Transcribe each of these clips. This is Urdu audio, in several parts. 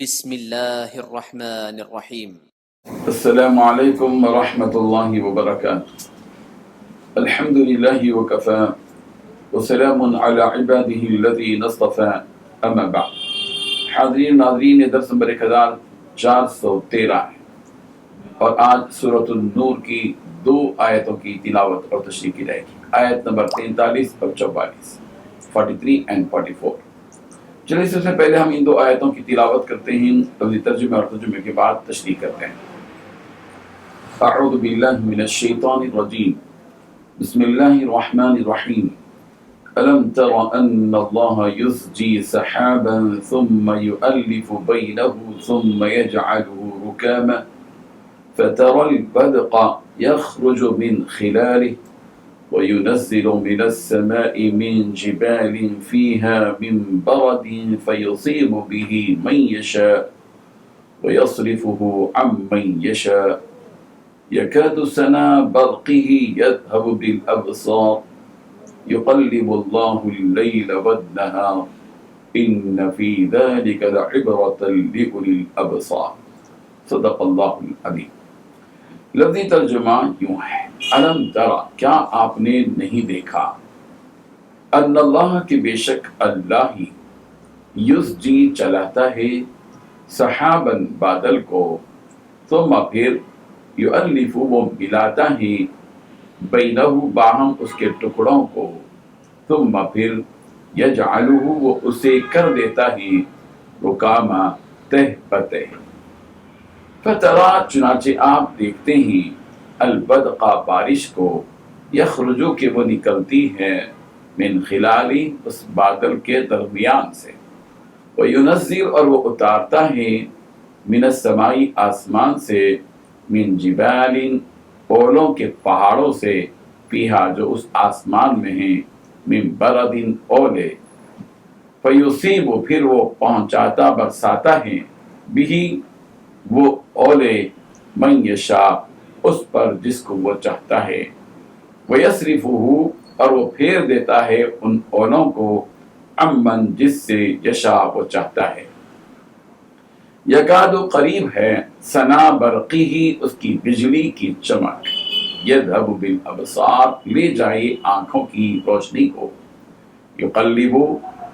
بسم اللہ الرحمن الرحیم۔ السلام علیکم ورحمۃ اللہ وبرکاتہ۔ الحمد للہ وکفی وسلام علی عبادہ الذین اصطفی، اما بعد۔ حاضرین ناظرین، درس نمبر 1413 ہے اور آج سورۃ النور کی 2 آیتوں کی تلاوت اور تشریح کی جائے گی، آیت نمبر 43 اور 44، 43 and 44۔ چلیے سب سے پہلے ہم ان 2 آیتوں کی تلاوت کرتے ہیں، لفظی ترجمے اور ترجمے کے بعد تشریح کرتے ہیں۔ اعوذ باللہ من الشیطان الرجیم، بسم اللہ الرحمن الرحیم۔ ألم تر أن الله يزجي سحابا ثم يؤلف بينه ثم يجعله ركاما فترى البدق يخرج من خلاله وينزل من السماء من جبال فيها من برد فيصيب به من يشاء ويصرفه عن من يشاء يكاد سنا برقه يذهب بالأبصار يقلب الله الليل والنهار إن في ذلك لعبرة لأولي الأبصار۔ صدق اللہ العظیم۔ لفظی ترجمہ یوں ہے، الم ترى، کیا آپ نے نہیں دیکھا، ان اللہ، کہ بے شک اللہ ہی، یزجی چلاتا ہے، سحاباً بادل کو، ثم پھر یؤلف وہ ملاتا ہے، بینہ باہم اس کے ٹکڑوں کو، ثم پھر یجعلہ وہ اسے کر دیتا ہے، رکاما تہ پتہ، فترا چنانچہ آپ دیکھتے ہیں، البدقہ بارش کو، یخرجو کہ وہ نکلتی ہے، من خلالی اس بادل کے درمیان سے، وینزل اور وہ اتارتا ہے، من السمائی آسمان سے، من جبال اولوں کے پہاڑوں سے، فیہا جو اس آسمان میں ہیں، من برد اولے، فیصیب پھر وہ پہنچاتا برساتا ہے، بھی وہ اولے، من یشاء اس پر جس کو وہ چاہتا ہے، ویصرفہ اور وہ پھیر دیتا ہے ان اولوں کو، عمن جس سے یشاء وہ چاہتا ہے، یکاد قریب ہے، سنا برقی ہی اس کی بجلی کی چمک، یذهب بالابصار لے جائے آنکھوں کی روشنی کو، یقلب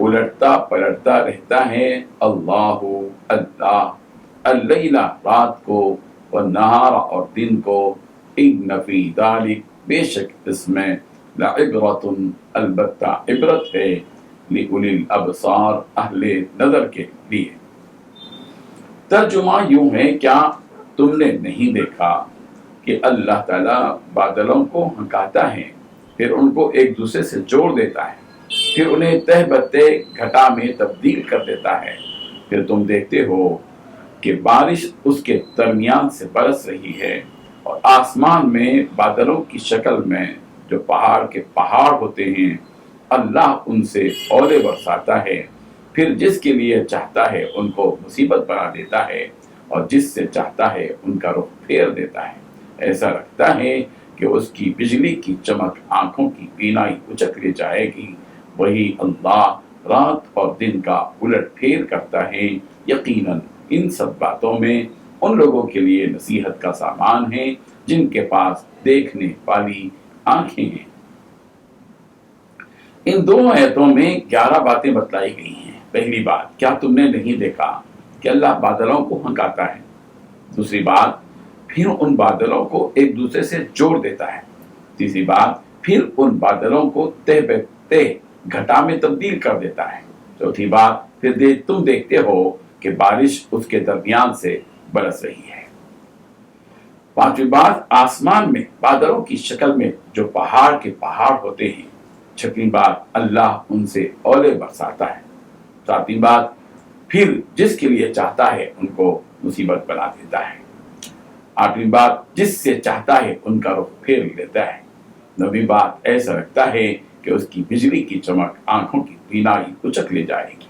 الٹتا پلٹتا رہتا ہے، اللہ اللہ، اللیل رات کو، والنہار اور دن کو، ان فی ذلک بے شک اس میں، لعبرۃ البتہ عبرت ہے، لأولی الابصار اہل نظر کے لیے۔ ترجمہ یوں ہے، کیا تم نے نہیں دیکھا کہ اللہ تعالیٰ بادلوں کو ہنکاتا ہے، پھر ان کو ایک دوسرے سے جوڑ دیتا ہے، پھر انہیں تہ بتہ گھٹا میں تبدیل کر دیتا ہے، پھر تم دیکھتے ہو کہ بارش اس کے درمیان سے برس رہی ہے، اور آسمان میں بادلوں کی شکل میں جو پہاڑ کے پہاڑ ہوتے ہیں، اللہ ان سے اولے برساتا ہے، پھر جس کے لیے چاہتا ہے ان کو مصیبت بنا دیتا ہے، اور جس سے چاہتا ہے ان کا رخ پھیر دیتا ہے، ایسا لگتا ہے کہ اس کی بجلی کی چمک آنکھوں کی بینائی اچک لے جائے گی، وہی اللہ رات اور دن کا الٹ پھیر کرتا ہے۔ یقیناً ان سب باتوں میں ان لوگوں کے لیے نصیحت کا سامان ہے جن کے پاس دیکھنے والی آنکھیں ہیں۔ ان 2 آیتوں میں 11 باتیں بتلائی گئی ہیں۔ پہلی بات، کیا تم نے نہیں دیکھا کہ اللہ بادلوں کو ہنکاتا ہے؟ دوسری بات، پھر ان بادلوں کو ایک دوسرے سے جوڑ دیتا ہے۔ تیسری بات، پھر ان بادلوں کو تہ بتہ گھٹا میں تبدیل کر دیتا ہے۔ چوتھی بات، پھر تم دیکھتے ہو کہ بارش اس کے درمیان سے برس رہی ہے۔ پانچویں بات، آسمان میں بادلوں کی شکل میں جو پہاڑ کے پہاڑ ہوتے ہیں۔ چھٹویں بات، اللہ ان سے اولے برساتا ہے۔ ساتویں بات، پھر جس کے لیے چاہتا ہے ان کو مصیبت بنا دیتا ہے۔ آٹھویں بات، جس سے چاہتا ہے ان کا رخ پھیر لیتا ہے۔ نویں بات، ایسا لگتا ہے کہ اس کی بجلی کی چمک آنکھوں کی بینائی اچک لے جائے گی۔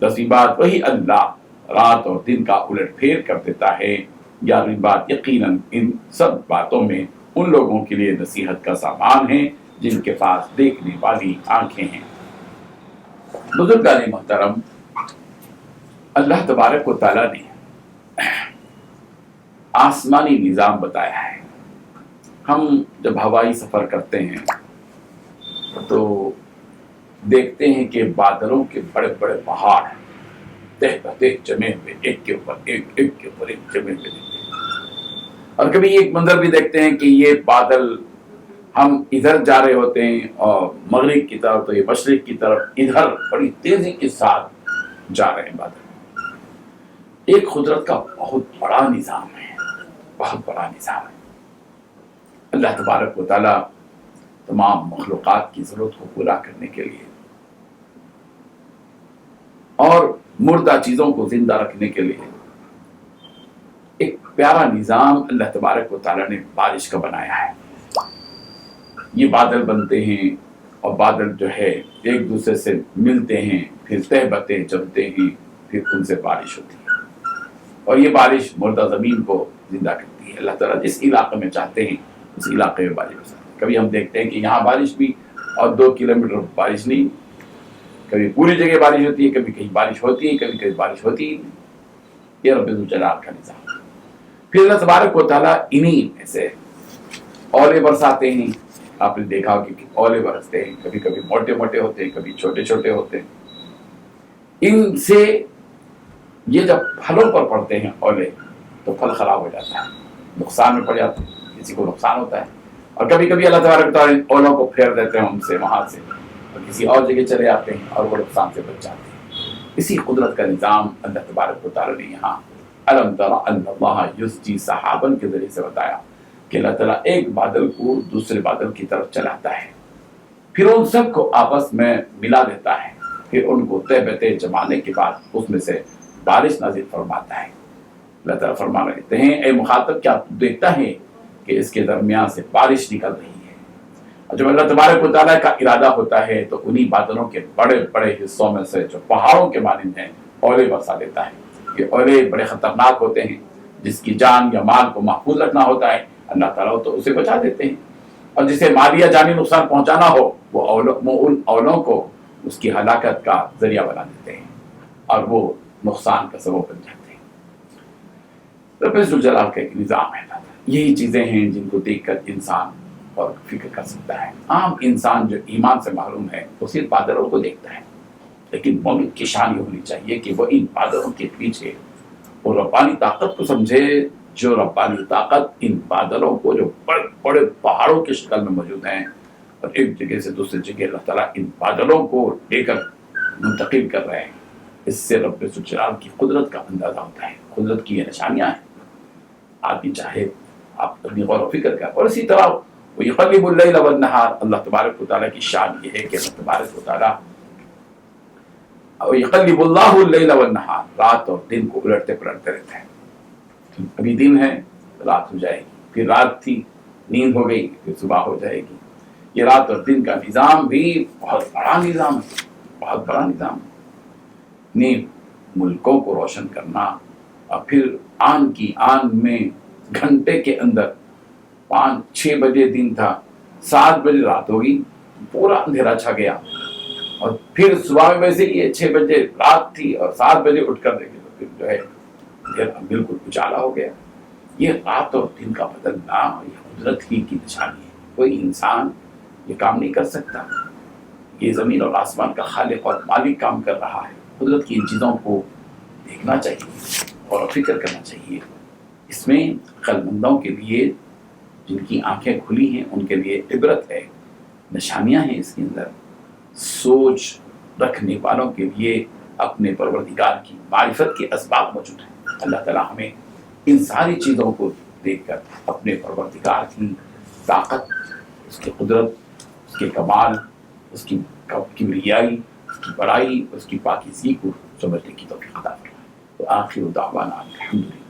10ویں بات، وہی اللہ رات اور دن کا الٹ پھیر کر دیتا ہے۔ 11ویں بات، یقیناً ان سب باتوں میں ان لوگوں کے لیے نصیحت کا سامان ہے جن کے پاس دیکھنے والی آنکھیں ہیں۔ بزرگان محترم، اللہ تبارک و تعالیٰ نے آسمانی نظام بتایا ہے. ہم جب ہوائی سفر کرتے ہیں تو دیکھتے ہیں کہ بادلوں کے بڑے بڑے پہاڑ تہ بتہ جمے ہوئے ایک کے اوپر ایک کے اوپر ایک جمے ہوئے دیکھتے ہیں. اور کبھی ایک منظر بھی دیکھتے ہیں کہ یہ بادل ہم ادھر جا رہے ہوتے ہیں اور مغرب کی طرف تو یہ مشرق کی طرف ادھر بڑی تیزی کے ساتھ جا رہے ہیں بادل. ایک قدرت کا بہت بڑا نظام ہے، بہت بڑا نظام ہے. اللہ تبارک و تعالیٰ تمام مخلوقات کی ضرورت کو پورا کرنے کے لیے اور مردہ چیزوں کو زندہ رکھنے کے لیے ایک پیارا نظام اللہ تبارک و تعالیٰ نے بارش کا بنایا ہے. یہ بادل بنتے ہیں اور بادل جو ہے ایک دوسرے سے ملتے ہیں، پھر تہ بتہ جمتے ہیں، پھر ان سے بارش ہوتی ہے اور یہ بارش مردہ زمین کو زندہ کرتی ہے. اللہ تعالیٰ جس علاقے میں چاہتے ہیں اس علاقے میں بارش ہوتی ہے. کبھی ہم دیکھتے ہیں کہ یہاں بارش بھی اور 2 کلومیٹر بارش نہیں، کبھی پوری جگہ بارش ہوتی ہے، کبھی کہیں بارش ہوتی ہے، کبھی کہیں بارش ہوتی ہی نہیں. یہ رب ذوالجلال کا نظام. پھر اللہ تبارک و تعالیٰ انہی میں سے اولے برساتے ہیں. آپ نے دیکھا کہ اولے برستے ہیں، کبھی کبھی موٹے موٹے ہوتے ہیں، کبھی چھوٹے چھوٹے ہوتے ہیں. ان سے یہ جب پھلوں پر پڑتے ہیں اولے تو پھل خراب ہو جاتا ہے، نقصان میں پڑ جاتے ہیں، کسی کو نقصان ہوتا ہے. اور کبھی کبھی اللہ تبارک و تعالیٰ اولوں کو پھیر دیتے ہیں ان سے وہاں سے اور کسی اور جگہ چلے جاتے ہیں اور وہ نقصان سے بچ جاتے ہیں. اسی قدرت کا نظام اللہ تبارک و تعالیٰ نے یہاں الم تر ان اللہ یزجی سحابا کے ذریعے سے بتایا کہ اللہ تعالیٰ ایک بادل کو دوسرے بادل کی طرف چلاتا ہے، پھر ان سب کو آپس میں ملا دیتا ہے، پھر ان کو تہ بتہ جمانے کے بعد اس میں سے بارش نازل فرماتا ہے. اللہ تعالیٰ فرما رہتے ہیں اے مخاطب کیا تو دیکھتا ہے کہ اس کے درمیان سے بارش نکل رہی ہے. اور جب اللہ تبارک و تعالیٰ کا ارادہ ہوتا ہے تو انہی بادلوں کے بڑے بڑے حصوں میں سے جو پہاڑوں کے مانند ہیں اولے برسا دیتا ہے. یہ اولے بڑے خطرناک ہوتے ہیں، جس کی جان یا مال کو محفوظ رکھنا ہوتا ہے اللہ تعالیٰ تو اسے بچا دیتے ہیں، اور جسے مالی یا جانی نقصان پہنچانا ہو وہ ان اولوں کو اس کی ہلاکت کا ذریعہ بنا دیتے ہیں اور وہ نقصان کا سبب بن جاتے ہیں. رب ذوالجلال کا ایک نظام ہے. یہی چیزیں ہیں جن کو دیکھ کر انسان اور فکر کر سکتا ہے. عام انسان جو ایمان سے محروم ہے وہ صرف بادلوں کو دیکھتا ہے، لیکن مومن کی شان یہ ہونی چاہیے کہ وہ ان بادلوں کے پیچھے وہ ربانی طاقت کو سمجھے، جو ربانی طاقت ان بادلوں کو جو بڑے بڑے پہاڑوں کی شکل میں موجود ہیں اور ایک جگہ سے دوسری جگہ اللہ تعالیٰ ان بادلوں کو لے کر منتقل کر رہے ہیں. اس سے رب ذوالجلال کی قدرت کا اندازہ ہوتا ہے. قدرت کی یہ نشانیاں ہیں. آدمی چاہے آپ اپنی غور و فکر کر. اور اسی طرح وہ یقلب اللیل والنہار، اللہ تبارک و تعالیٰ کی شان یہ ہے کہ اللہ تبارک و تعالیٰ یقلب اللہ اللیل والنہار، رات اور دن کو الٹتے پلٹتے رہتے ہیں. ابھی دن ہے رات ہو جائے گی، پھر رات تھی نیند ہو گئی پھر صبح ہو جائے گی. یہ رات اور دن کا نظام بھی بہت بڑا نظام ہے، بہت بڑا نظام ہے. نیند ملکوں کو روشن کرنا، اور پھر آن کی آن میں گھنٹے کے اندر 5-6 بجے دن تھا، 7 بجے رات ہوگی، پورا اندھیرا چھا گیا. اور پھر صبح میں ویسے ہی 6 بجے رات تھی اور 7 بجے اٹھ کر دیکھے تو پھر جو ہے بالکل اجالا ہو گیا. یہ رات اور دن کا بدلنا یہ قدرت ہی کی نشانی ہے. کوئی انسان یہ کام نہیں کر سکتا. یہ زمین اور آسمان کا خالق اور مالک کام کر رہا ہے. قدرت کی ان چیزوں کو دیکھنا چاہیے اور فکر کرنا چاہیے. اس میں عقل مندوں کے لیے جن کی آنکھیں کھلی ہیں ان کے لیے عبرت ہے، نشانیاں ہیں اس کے اندر. سوچ رکھنے والوں کے لیے اپنے پروردگار کی معرفت کے اسباب موجود ہیں. اللہ تعالیٰ ہمیں ان ساری چیزوں کو دیکھ کر اپنے پروردگار کی طاقت، اس کی قدرت، اس کے کمال، اس کی کبریائی، اس کی بڑائی، اس کی پاکیزگی کو سمجھنے کی توفیق عطا فرمائے. تو آخر دعوانا الحمدللہ.